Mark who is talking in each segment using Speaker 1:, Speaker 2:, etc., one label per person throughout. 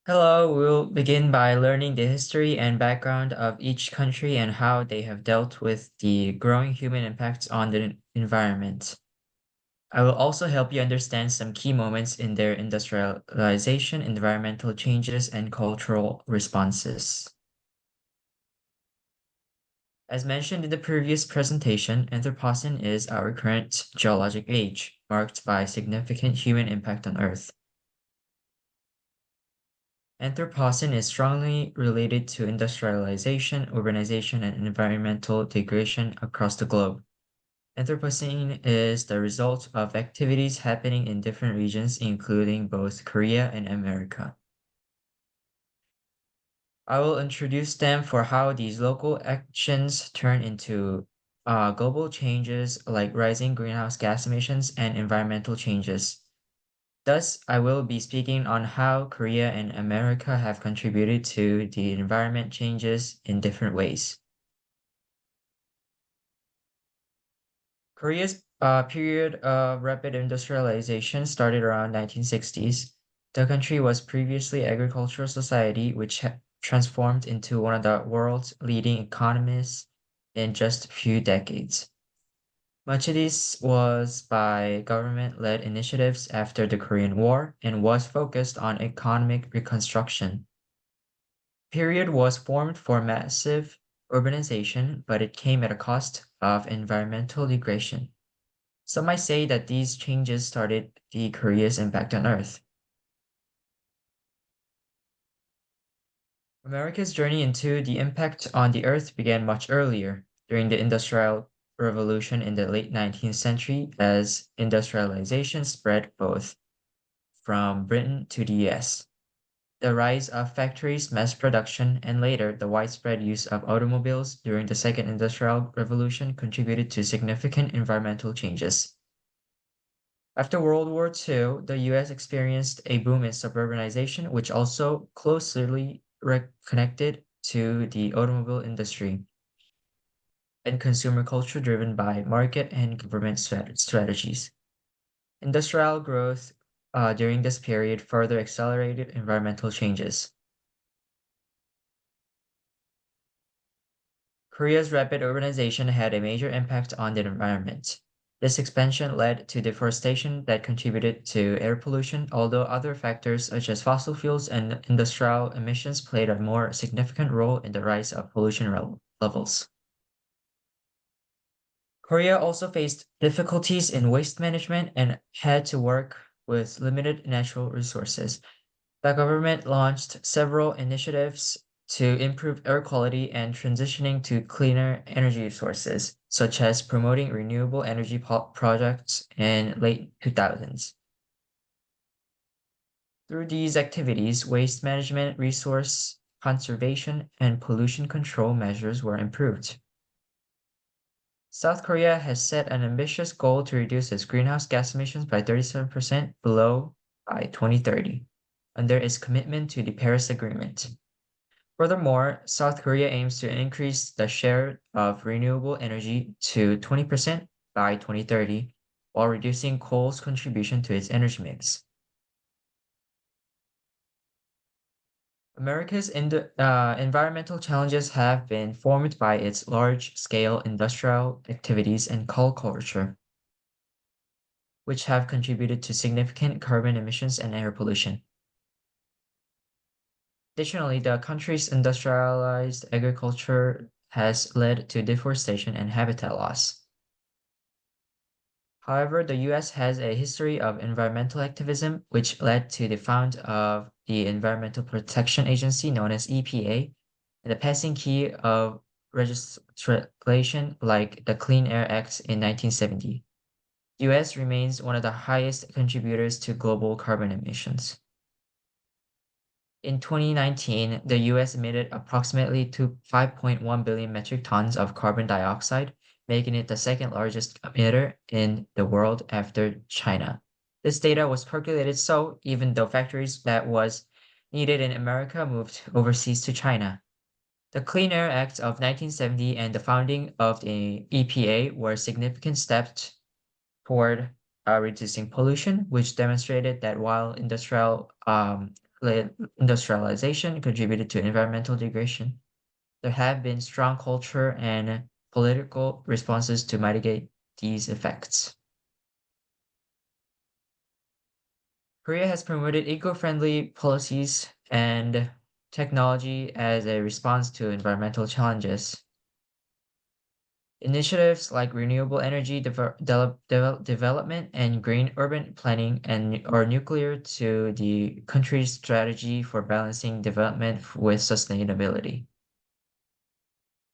Speaker 1: Hello, we'll begin by learning the history and background of each country and how they have dealt with the growing human impacts on the environment. I will also help you understand some key moments in their industrialization, environmental changes, and cultural responses. As mentioned in the previous presentation, Anthropocene is our current geologic age, marked by significant human impact on Earth. Anthropocene is strongly related to industrialization, urbanization, and environmental degradation across the globe. Anthropocene is the result of activities happening in different regions, including both Korea and America. I will introduce them for how these local actions turn into global changes like rising greenhouse gas emissions and environmental changes. Thus, I will be speaking on how Korea and America have contributed to the environment changes in different ways. Korea's period of rapid industrialization started around 1960s. The country was previously agricultural society, which transformed into one of the world's leading economies in just a few decades. Much of this was by government-led initiatives after the Korean War and was focused on economic reconstruction. Period was formed for massive urbanization, but it came at a cost of environmental degradation. Some might say that these changes started the Korea's impact on Earth. America's journey into the impact on the Earth began much earlier, during the Industrial Revolution in the late 19th century, as industrialization spread both from Britain to the US. The rise of factories, mass production, and later the widespread use of automobiles during the Second Industrial Revolution contributed to significant environmental changes. After World War II, the US experienced a boom in suburbanization, which also closely connected to the automobile industry and consumer culture driven by market and government strategies. Industrial growth during this period further accelerated environmental changes. Korea's rapid urbanization had a major impact on the environment. This expansion led to deforestation that contributed to air pollution, although other factors such as fossil fuels and industrial emissions played a more significant role in the rise of pollution levels. Korea also faced difficulties in waste management and had to work with limited natural resources. The government launched several initiatives to improve air quality and transitioning to cleaner energy sources, such as promoting renewable energy projects in late 2000s. Through these activities, waste management, resource conservation, and pollution control measures were improved. South Korea has set an ambitious goal to reduce its greenhouse gas emissions by 37% below by 2030 under its commitment to the Paris Agreement. Furthermore, South Korea aims to increase the share of renewable energy to 20% by 2030 while reducing coal's contribution to its energy mix. America's environmental challenges have been formed by its large-scale industrial activities and coal culture, which have contributed to significant carbon emissions and air pollution. Additionally, the country's industrialized agriculture has led to deforestation and habitat loss. However, the US has a history of environmental activism, which led to the found of the Environmental Protection Agency, known as EPA, and the passing key of legislation like the Clean Air Act in 1970. The US remains one of the highest contributors to global carbon emissions. In 2019, the US emitted approximately 5.1 billion metric tons of carbon dioxide, making it the second largest emitter in the world after China. This data was calculated so even though factories that was needed in America moved overseas to China. The Clean Air Act of 1970 and the founding of the EPA were significant steps toward reducing pollution, which demonstrated that while industrial industrialization contributed to environmental degradation. There have been strong culture and political responses to mitigate these effects. Korea has promoted eco-friendly policies and technology as a response to environmental challenges. Initiatives like renewable energy development and green urban planning are nuclear to the country's strategy for balancing development with sustainability.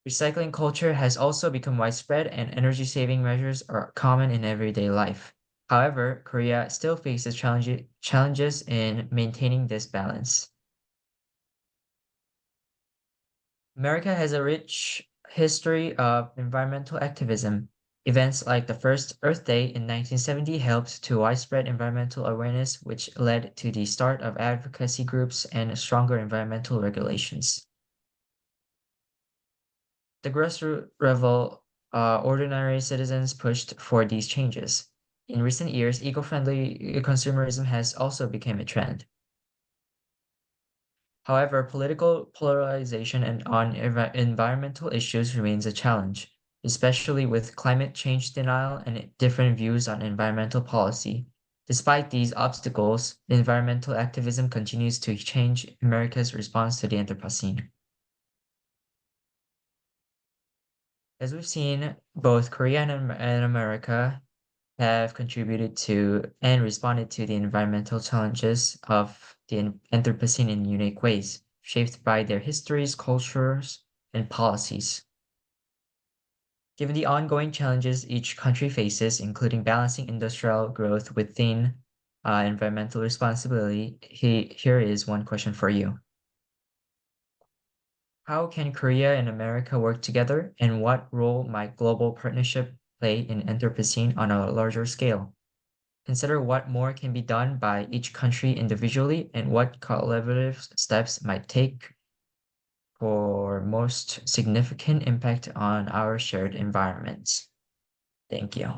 Speaker 1: Recycling culture has also become widespread and energy-saving measures are common in everyday life. However, Korea still faces challenges in maintaining this balance. America has a rich history of environmental activism. Events like the first Earth Day in 1970 helped to widespread environmental awareness, which led to the start of advocacy groups and stronger environmental regulations. The grassroots level, ordinary citizens pushed for these changes. In recent years, eco-friendly consumerism has also become a trend. However, political polarization and on environmental issues remains a challenge, especially with climate change denial and different views on environmental policy. Despite these obstacles, environmental activism continues to change America's response to the Anthropocene. As we've seen, both Korea and America have contributed to and responded to the environmental challenges of the Anthropocene in unique ways, shaped by their histories, cultures, and policies. Given the ongoing challenges each country faces, including balancing industrial growth within environmental responsibility, here is one question for you. How can Korea and America work together, and what role might global partnership play in Anthropocene on a larger scale? Consider what more can be done by each country individually and what collaborative steps might take for most significant impact on our shared environments. Thank you.